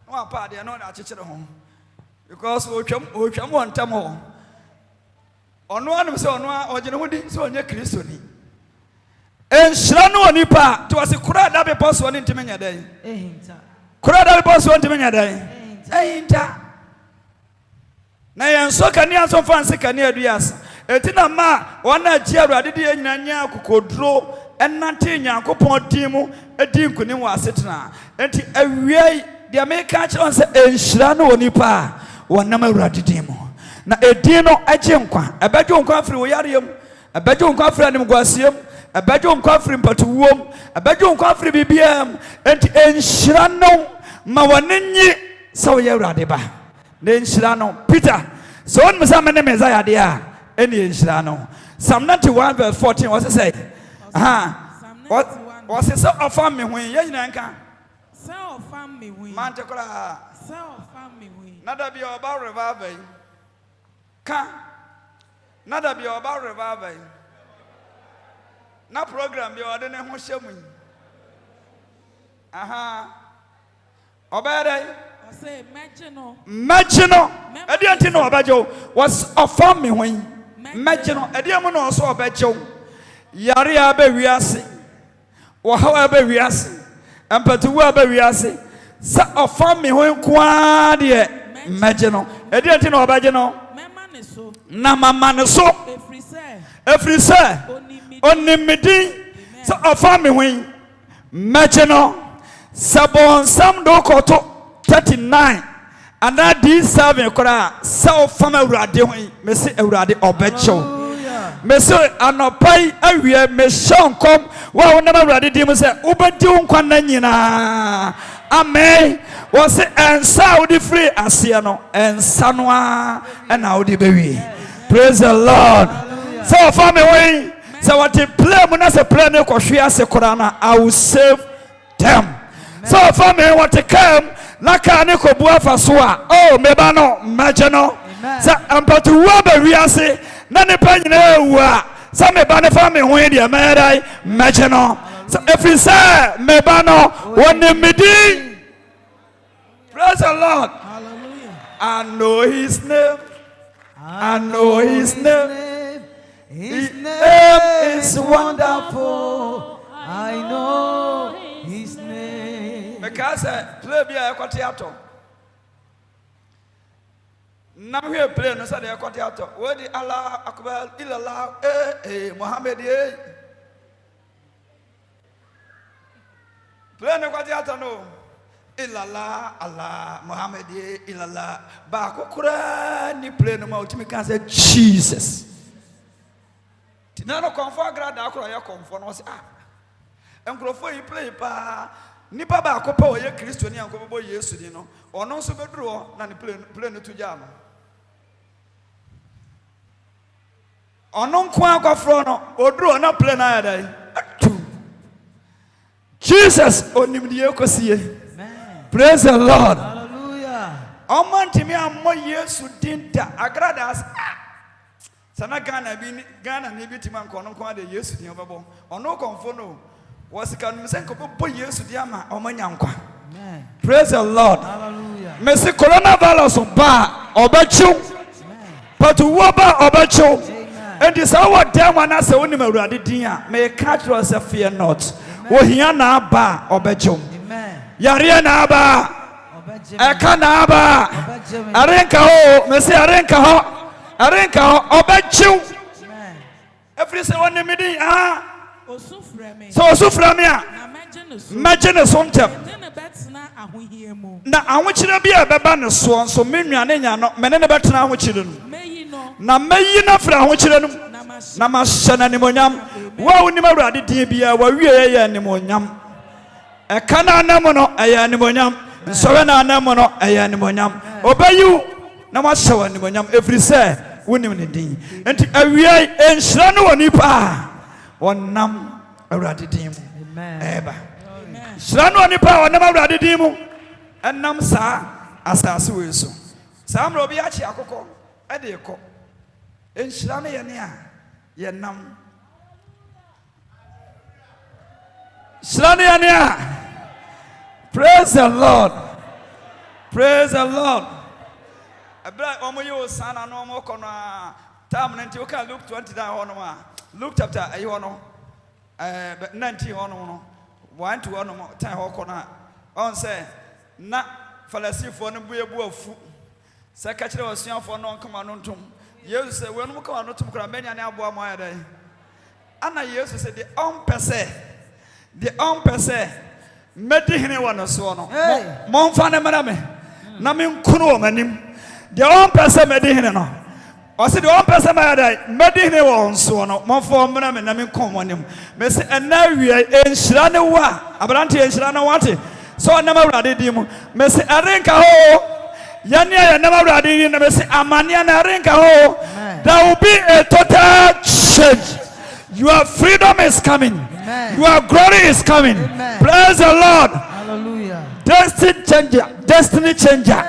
no apa de no na akyekyere ho because otwam wontam ho ono anum se ono a ogene ho di se onye Kristo ni enhyira no oni pa to wase kura da be poso ni ntimenya dan ehinta kura da be poso ntimenya dan ehinta na yenso kani aso fanse kani aduas etina ma wana ji awurade de nyanya kokodro enante nyankopon timu edi nkuni wa setena enti awiei de America kire on se enhyira no oni pa wonam awurade dimu na edin no agye nkwa ebadwo nkwa afiri wo yareyam ebadwo nkwa afiri anim gwasiem ebadwo nkwa afiri mpatuwom ebadwo nkwa afiri bibiam enti enhyira no ma wonenyi sa wo yawurade ba na enhyira no Peter so on mesame ne Messiah de a eni enhyira no Psalm 91 verse 14 what say what say so ofam me hwen ye nyina nka so ofam me hwen man te kora so ofam me hwen nada bi oba revival ka nada bi oba revival na program bi ode ne ho hyemu obere I say Magino edi anti no obajo was ofam me hwen Magino edi amu no so obajo yare aba wiase wo hawa aba wiase empatu aba wiase sa ofam me hwen kwa de Magino edi anti no obaje no na mama ne so every say onimidi sa ofam me hwen Magino sabon sam do koto 39 and that this 7 kora sa ofam awurade hwen me se awurade obacho me se anopai awie me shonkom wa wonam awurade di mu se ubedi nkwa na nyina amen wo se ensa wo di free asia no ensa no a na wo di bewie praise the Lord so ofam me hwen so what play mu na se play ne kohwe ase kora na I will save them so ofam me what come naka ne ko bua fa so a oh meba no Magino sa ampatu wo ba wiase na ne pa nyina ewu a sa meba ne fa me ho e de merai Magino so if you say meba no woni medi praise the Lord hallelujah I know his name I know his name His name is wonderful. I know his name. because play bi a ekote ato na hwe play no say de ekote ato we di Allah akbar illallah Muhammad play no ekote ato no illallah Allah Muhammad illallah ba kokura ni play no ma utimi kan say Jesus tinano comfort grada akora ya comfort no say enkrofo yi play pa nipa ba akopa oye Kristo ni ankobebo Yesu ni no ono nso beduro na ni play no tuja no ono nkwa akofro no oduro na play na yadai Jesus onimdiye kosie praise the Lord Hallelujah. Omantimi ammo Yesu dinta agradas sana Ghana ni bitima nkono nkwa de Yesu din obebo ono konfo no was can senko bo Yesu di ama omanya nkwa Amen. praise the Lord Hallelujah. Messi coronavirus ba obachu patu woba obachu and this our damn one as a woman awurade din a me catch us fear not wo hia na ba obachu Amen. yare na ba Obejim. eka na ba Obejim. arenka ho Messi arenka ho obachu Amen. every say one medin osufre me so osufra me a na Magino so magene so ntem ne betna ahohie mu na ahokyere bia beba ne so nso mennuane nya no mene ne betena ahokyere no meyi no na meyi na fra ahokyere no na mash na mahye na nimonyam wa wonim awurade din bia wa wie ye nimonyam eka na anam no eye nimonyam nsɔre na anam no ɛyɛ animonyam ɔbɛyiw na wahyɛ wɔ animonyam ɛfiri sɛ wonim ne din enti awiai nhyira no wɔ nipa a wɔnam awurade din mu ɛɛba nhyira no wɔ nipa a wɔnam awurade din mu ɛnam saa asase wei so saa mmerɛ obi akye akokɔ ɛde kɔ nhyira no yɛ ne a yɛnam nhyira no yɛ ne a praise the Lord praise the Lord ɛberɛ a wɔn yi wɔ saa na no wɔn kɔ no a time no nti woka Luke 20 da hɔ nom a Luke chapter ɛyi hɔ no 19 hɔ nom no 1 to hɔ nom time hɔ kɔ no a ɔn sɛ na Farisifoɔ no bu ebu afu sɛ ka kyerɛ wɔsuafoɔ no ɔnkama no ntom Yesu sɛ wɔn mu kama no tom kora mɛnya ne aboa mo ayɛ dɛ ana Yesu sɛ de ɔmpɛ sɛ mɛdi hene wɔ no soɔ no momfa ne mmara me na menkunu wɔ m'anim deɛ ɔmpɛ sɛ mɛdi hene no ɔsɛ deɛ ɔmpɛ sɛ mɛyɛ dɛ mɛdi hene wɔ nsoɔ no momfa mmara me na menkunu wɔ m'anim mɛsɛ ɛna wie nhyira ne wo a aberante nhyira ne wate sɛ ɔnam awurade din mu mɛsɛ ɛrenka hɔ yɛne a yɛnam awurade din na mɛsɛ amanneɛ na ɛrenka hɔ there will be a total change your freedom is coming. Your glory is coming. Praise the Lord. Hallelujah. Destiny changer.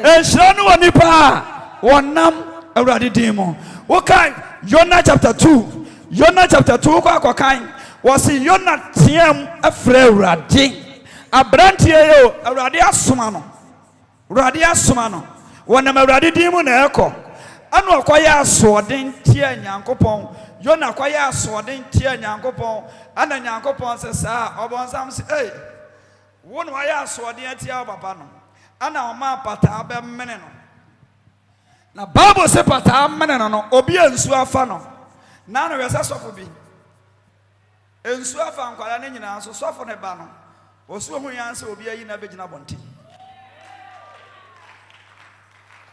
Enhyira no wɔ nipa a wɔnam awurade din mu. Wokan Jonah chapter 2 wokɔ akɔkan wɔsi Jonah team afrɛ awurade aberanteɛ yi o awurade asoma no wɔnam awurade din mu na ɛkɔ ana ɔkɔyɛ asoɔden tie Nyankopɔn Jonah kwaya asoɔden tie Nyankopɔn ana Nyankopɔn sɛ saa ɔbɔnsam sɛ ei wo no ayɛ asoɔden atia wo papa no ana ɔma pataa bɛmene no na Bible sɛ pataa mene no obi nsuo afa no na no wɛsɛ sɔfo bi nsuo afa nkwala ne nyinaa so sɔfo ne ba no osuo ho yan sɛ obi ayi na bɛgyina bɔnten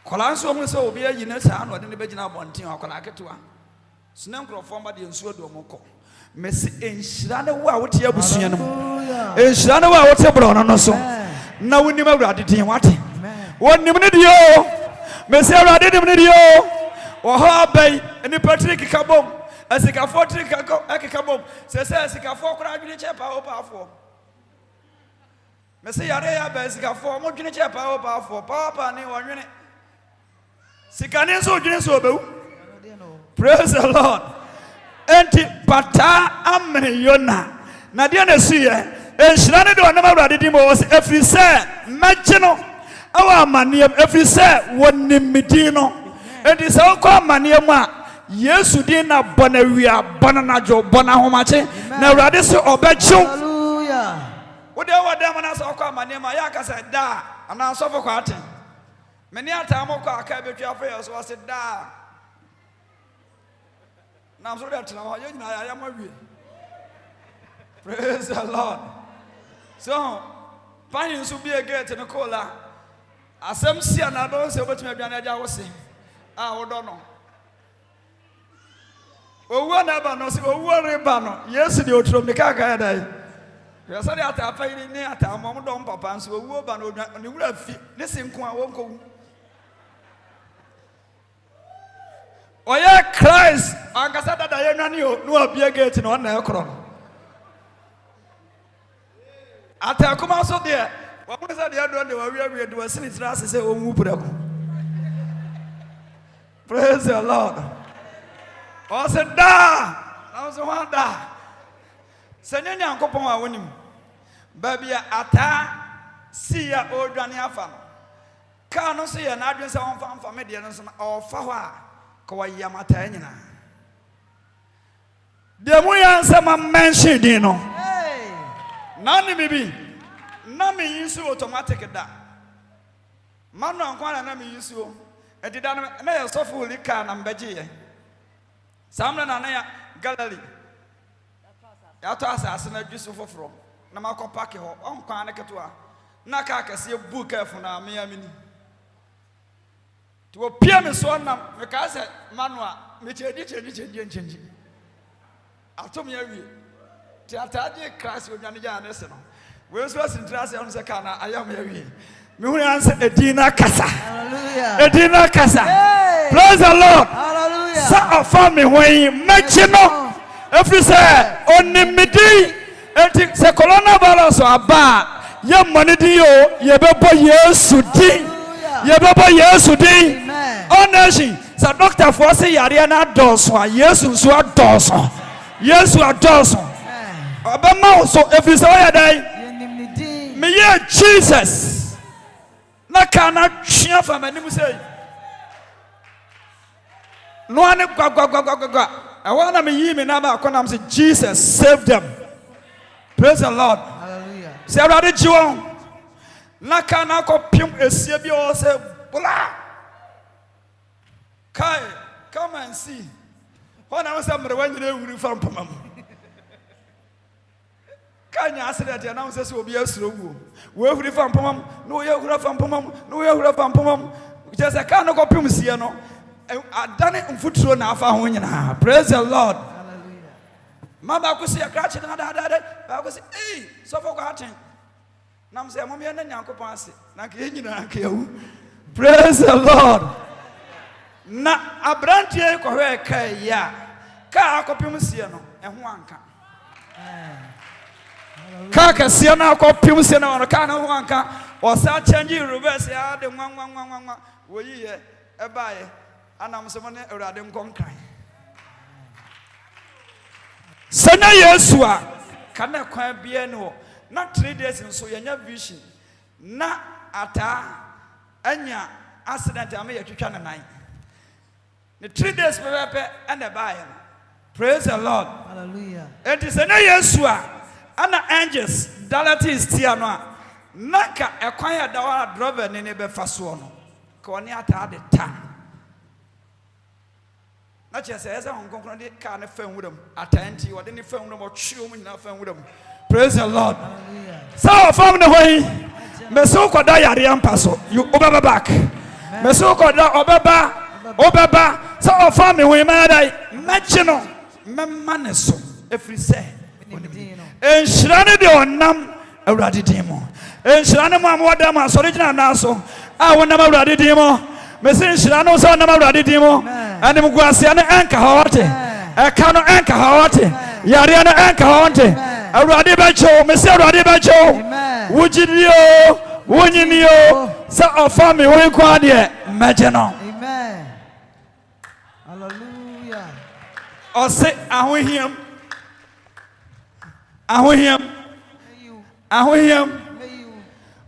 kwala nsuo ho sɛ obi ayi na saa na ɔde ne bɛgyina bɔnten akwala ketewa Sina nkrofo ma de nsuo do mo kɔ mesi enhyira ne wo a wote abusua no enhyira ne wo a wote bro no so na wonim awurade din wate wonim ne di o mesi awurade nim ne di o wo ha bai eni Patrick kabom asikafo Patrick kabom se asikafo kora adwene che pa o paafo mesi yare ya ba asikafo mo dwene che pa o paafo pa ne wonwene sikane so dwene so obewu. Praise the Lord. Enti pata amene Yona. Na dia na suye. Enhyira ne de onam awurade di mo was efri se megye no. Awa amaneam efri se wonim medin no. Enti se okọ amaneam a Yesu din na bona wia bona najo bona homache na awurade se obegyew. Hallelujah. Wo de wo dem na se okọ amaneam a ya ka se da ana sofo kwa aten. Meni ata mo kwa aka betwa fa yeso was da. Now I'm sorry that I am away. Praise the Lord. So, finding to be a gate in a cola. As some see and I don't say what my grandmother was saying. I don't know. Oh, one abano, oh, one rebano. Yes, the old from the car. Yes, I have to pay in near time. Mom don't papa, so a woman on the wood. Listen, I won't go. Oya Christ ankasa dada ye nani o no abia gate no na ekro atakuma so de wo mo say de do de wa wi de wasini tira se omu prako. Praise the Lord. O se da na so wa da se nya Nyankopon a wonim ba bia ata si ya odwane afa no ka no se ye na adwen se won fa me de no so o fa ho a kwa yamata nyina de mu yansa ma mention din no na ni bibi na me yisu automatic da manu ankwa na me yisu edida na ya sofu lika na mbeje ye samna na ya gallery ya to asase na dwisu foforo na makopake ho onkwa na ketoa na ka akase book efu na me amini to appear me so na me ka say manua me change atom ya wie ti ataje Christ odwane ja na se no We so sintrase on se kana ayam yawi. Me hu answer edina kasa. Hallelujah. Edina kasa. Hey. Praise the Lord. Hallelujah. Sa afa me when machino. Every say onimidi enti se coronavirus aba ye money di yo ye bebo Yesu di. Ye bebo Yesu di. Amen. Onashi sa doctor for say yare na doso a Yesu so adoso. Yesu adoso. Obama so every say oya dai. Me ye Jesus. Na kana twa fa manim say. No ane gwa. I want to me na ba konam say Jesus save them. Praise the Lord. Hallelujah. Say already jiwon. Na kana ko pim esie bi o say bula. Kai, come and see. When I was somewhere when you know from Pamam. Kanya accident and I say will be a slow. We will from Pamam, no you from Pamam, no you from Pamam. Just a kind of Pumsiano. I done it in foot now for praise the Lord. Hallelujah. Mama could see a catch and I was hey, so forgotten. Nam say, Mammy and Yanko Passy. Praise the Lord. Na abrantie kohwe kai ya ka akopim sie no eho anka ka ka sie na akopim sie no ka na ho anka o sa change reverse ya de nwa wo yiye e baaye anam se mo ne urade nkonkran sana Yesu a kana kwan bia no na 3 days nso yenya vision na ata anya accident am ye twetwa ne nan. The 3 days and the buy. Praise the Lord. Hallelujah. It is an Yesua and the angels. Dalati is Tiana. Naka acquire the driver in a befasuano. Corniata the time. Not just as I'm going to kind of film with them. Attend to you or any film or chew in a film with them. Praise the Lord. Hallelujah. So from the way, Mesoko Diarian Paso, you over back. Mesoko Obaba. Obaba. So offer me we made imagine memaneso every say enshirane de onam awrade dimo enshirane mo amoda ma original naso a wonam awrade dimo me se enshirane so onam awrade dimo ane mguase ane anka hote e ka no anka hote yare no anka hote awrade bacho me se awrade bacho wujidio wonyinio so offer me we kwa de imagine. Hallelujah. Or say, Ahoyam.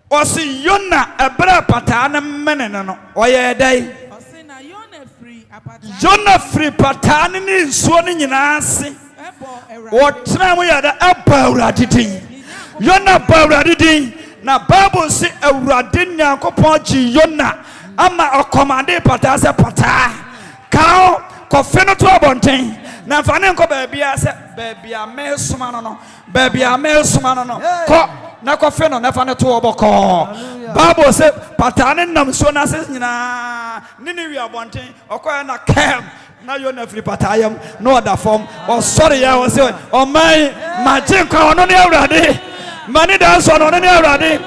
Or see, Yona, a bra patana meneno, or ye day. Yona free patani, swanning in assay. What time we are the upper radity. Yona Baradidi. Na Bible say a radinia copochi Yona. Ama a commande patasa pata. Cow. Kofeno to abonten na fane nko baabia se baabia mesuma no baabia mesuma no ko na kofeno na fane to oboko Bible say patane nam so na se nyina nini wi abonten okoya na kem na yo na free patayam no other form o sorry ya o say o man magin kwa ono ne awrade mani da so no ne awrade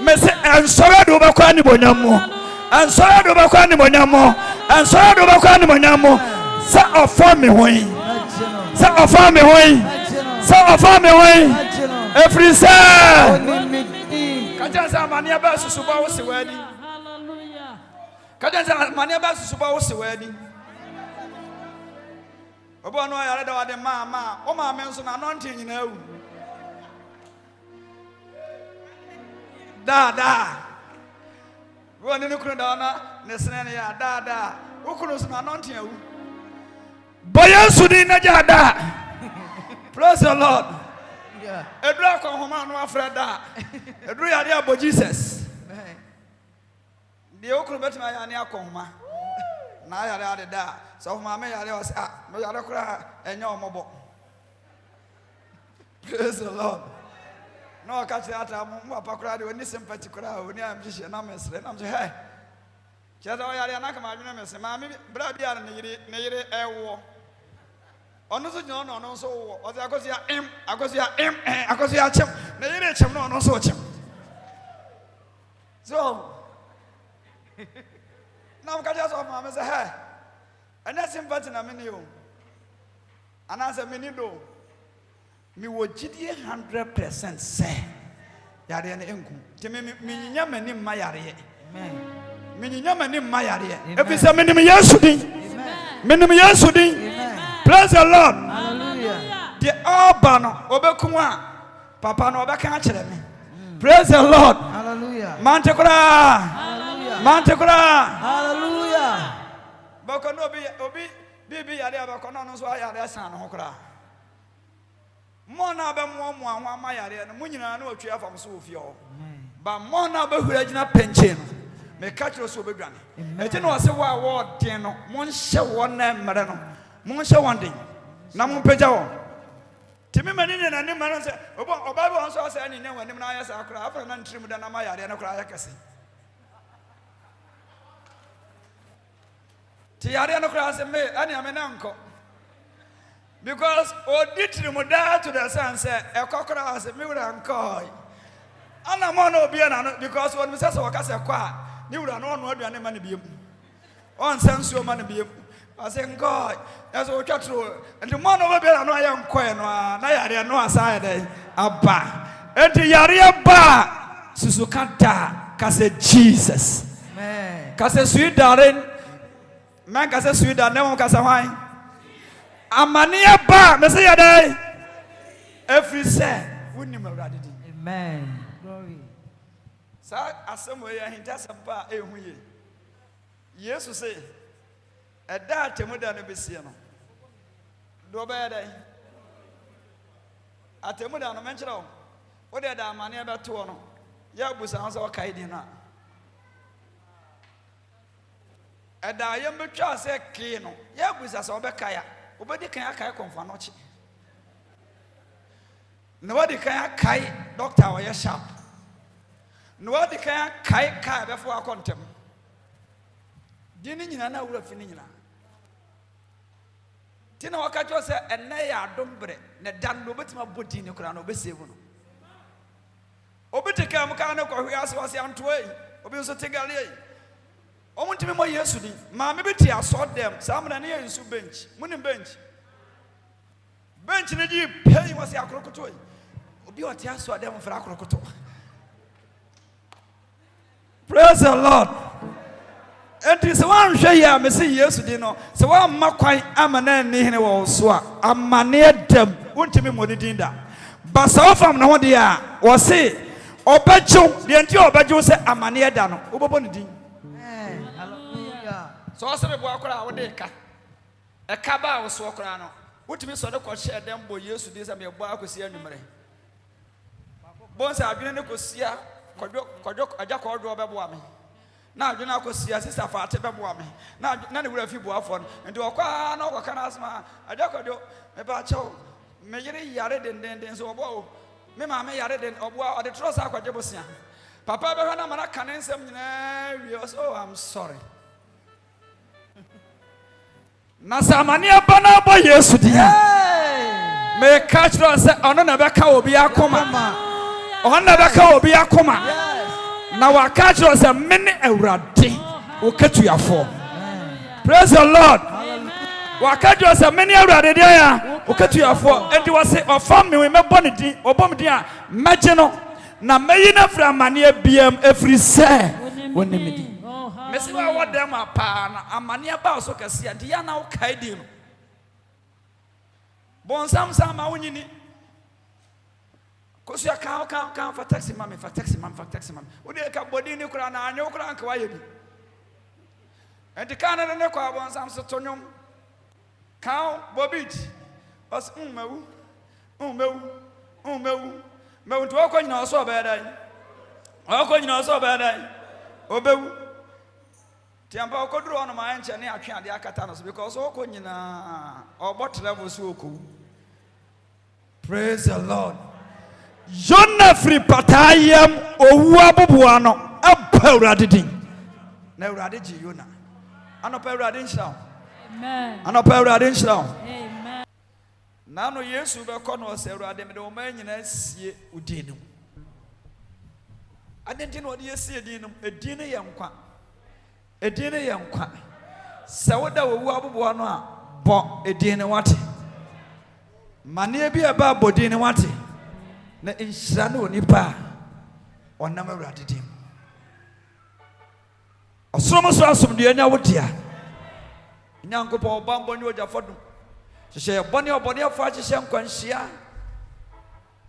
me se ensore do be kwa ni bonyamo ensore do be kwa ni bonyamo ensore do be kwa ni bonyamo. Sa offer me way. Sa offer me way. Sa offer me way. Every say. Kajanza mania ba susuba wo se wadi. Kajanza mania ba susuba wo se wadi. Obo no yare da wade ma o ma me nso na anointing nyina wu. Da. Wo ne kunu da na ne sene ya da. Wo kunu so na anointing awu. Boyasudi najada. Praise the Lord. Yeah. Edra ko homa no afreda. Edru yare abo Jesus. De okuru betima ya ne akoma. Na yare ade da. So ma me yare o say me yare kura enya omobo. Praise the Lord. No ka ti ata mo papa kura de oni sympathy kura oni am jihye na mesre na me hey. Cheza o yare na ka ma dwene mesre ma me bra bia ne yire ewo. ɔno so nyina ɔno nso wɔ ɔsɛ akɔsia akɔsia kyɛm na yɛrɛ kyɛm na ɔno nso kyɛm so na mo kaja so ma me sɛ hɛ ɛna sympathy na me ne o ana sɛ me ni do me wɔ gidie 100% sɛ yare ne enku te me nyinya mani ma yare Amen. me nyinya mani ma yare efi sɛ me nim Yesu din me nim Yesu din Amen. praise the Lord Hallelujah. the ọba no obekum a papa no obeka akyere me praise the Lord Hallelujah. mante kura Hallelujah. bako no obi bibi yare abako no so ayare san no kura mo na be mo anwa ma yare no mo nyina na otwe afam so ofie ho ba mo na be hura gina penche no me ka kyerɛ so obedwane eti no ɔse wo a wo den no mo nhyɛ wo na mmere no mo nhyɛ wɔn den na mo pagya wo timi mani ne na ne mara sɛ oba bi wɔn so ɔsɛ ne ne wɔnim na ayɛ sa kora afa na ntrim da na ma yare no kora ayɛ kɛse ti yare no kora sɛ me ani ame na nkɔ because odi trim da to the sense ɛkɔkora sɛ me wura nkɔ ana mo na obi na no because wɔn sɛ sɛ wɔka sɛ kɔ a ne wura no ɔno aduane ma ne biem on sensuo ma ne biem ase nkɔ ɛsɛ wotwa tro nti mo na obi na no ayɛ nkɔ no na yare no asa yɛ aba enti yare ba susu kanta ka sɛ Jesus Amen. ka sɛ sweet darling man ka sɛ sweet darling ne mo ka sɛ hwan amane ba me sɛ yɛ dai every say wonim awurade di Amen. Glory. sa asɛm wɔ yɛ ahinta asɛm pa a ɛhu ye Yesu sɛ ɛda atemu da no bɛsie no do bɛyɛ dɛ atemu da no mɛnkyerɛ wo wode da amane bɛtoɔ no yɛ abusa ho sɛ wɔkae din no a ɛda yɛm bɛtwa sɛ kee no yɛ abusa sɛ wɔbɛkae a wobɛdi kan akae kɔmfa no kye na wadi kan akae dɔkta a wɔyɛ sharp na wadi kan akae kaa bɛfo akɔ ntɛm di ne nyina na wura fi ne nyina ti na waka kyerɛ sɛ ɛnɛ yɛ adom berɛ na da no obɛtumi abɔ din ne koraa na obɛsiewu no obi te kaa mu kaa ne kɔhwe ase wɔ se antoa yi obi nso te gale yi ɔmo ntumi mmɔ Yesu din maame bi te asɔ dɛm saa mmerɛ ne yɛ nsu bench monim bench ne gye pɛi wɔ se akorokoto yi obi ɔte asɔ dɛm mfra akorokoto praise the Lord enti sɛ woanhwɛ yi a mese Yesu din no sɛ woamma kwan ama na ani hene wɔ wo so a amanneɛ dam wontumi mmɔ ne din da ba sɛ wofam ne ho deɛ a wɔse ɔbɛgyew deɛ nti a ɔbɛgyew sɛ amanneɛ da no wobɛbɔ ne din Amen. Hallelujah. sɛ ɔsɛ meboa koraa a wode ka ɛka ba a wo soɔ koraa no wotumi sɔre kɔhyɛ dɛm bɔ Yesu din sɛ meboa akɔsi anwummerɛ bɔn sɛ adwene ne kɔsia kɔdwo agya kɔɔdwoɔ bɛboa me na adwene akɔsia sista faate bɛboa me na ne wura fi boafoɔ no nti ɔkɔ na ɔkɔka no asɛm a agya kɔdwo mebaakyɛw me yere yare dendenden so ɔboa o me maame yare den ɔboa ɔde torɔ saa akɔgye bosea papa bɛhwɛ na mana ka ne nsɛm nyinaa wie ɔsɛ oh I'm sorry na sɛ amanneɛ ba no abɔ Yesu din a meka kyerɛ sɛ ɔno na bɛka obi akoma ɔno na bɛka obi akoma na waka kyerɛ sɛ mene Awurade wo katuafoɔ praise the Lord waka kyerɛ sɛ mene Awurade deɛ a wo katuafoɔ enti wɔ se ɔfa me mɛbɔ ne din ɔbɔ me din a mɛgye no na mɛyi no afiri amanneɛ biam ɛfiri sɛ wonim me din mesi wa wɔ dɛm a paa na amanneɛ ba so kɛse a nti yɛ na wokae din no bɔnsam sa ma wonyini kosua ka fa taxi mami wode ka bɔdi ne kora na anyɛ wo kora anka wayɛ bi enti ka ne ne kɔ abɔnsam so to nwom ka bobit ɔs mmawu nti wɔkɔ nyina ɔsɔ ɔbɛyɛ dan ɔbɛwu tiampa ɔkɔduru hɔ no ma ɛnkyɛ ne atwe ade akata no so because ɔkɔ nyinaa ɔbɔ travel so ɔkɔwu praise the Lord Yona firi patayam owu aboboa no apa Awurade din na Awurade gye Yona anɔpa Awurade nhyira wo amen anɔpa Awurade nhyira wo amen Nano Yesu be kɔ no sɛ Awurade me de wo man nyina sie udin no. Adenti no de sie din no, edin no yɛ nkwa. Edin no yɛ nkwa. Sɛ woda wo wu aboboa no a bɔ edin no wate. Mane bi aba bodin no wate. Na inhyira no onipa ɔnam Awurade dim. Ɔsoro so asomdue nya wodia. Nyankopɔn ɔbambɔ ne ogyafɔdom. Hyehyɛ bɔne afɔ ahyehyɛ nkwanhyia.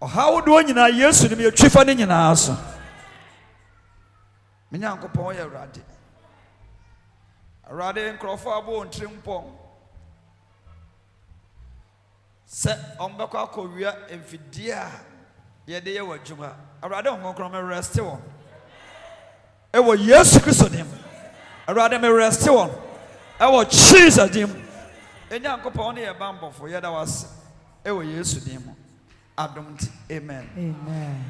Ɔhaw do nyina Yesu ne me twifa ne nyinaa so. Me Nyankopɔn yɛ Awurade. Awurade nkrɔfo abo ntirimpɔ. Sɛ ɔmbɛkɔ akɔwia mfidie a yɛde yɛ wɔ adwuma. Awurade ɔnkɔnkɔn me rest wɔ. Ɛwɔ Yesu Kristo dim. Awurade me rest wɔ. Ɛwɔ Jesus dim. Enyankopɔn ne yɛ bambɔfo yɛda wase. Ɛwɔ Yesu dim. Adom nti. Amen. Amen.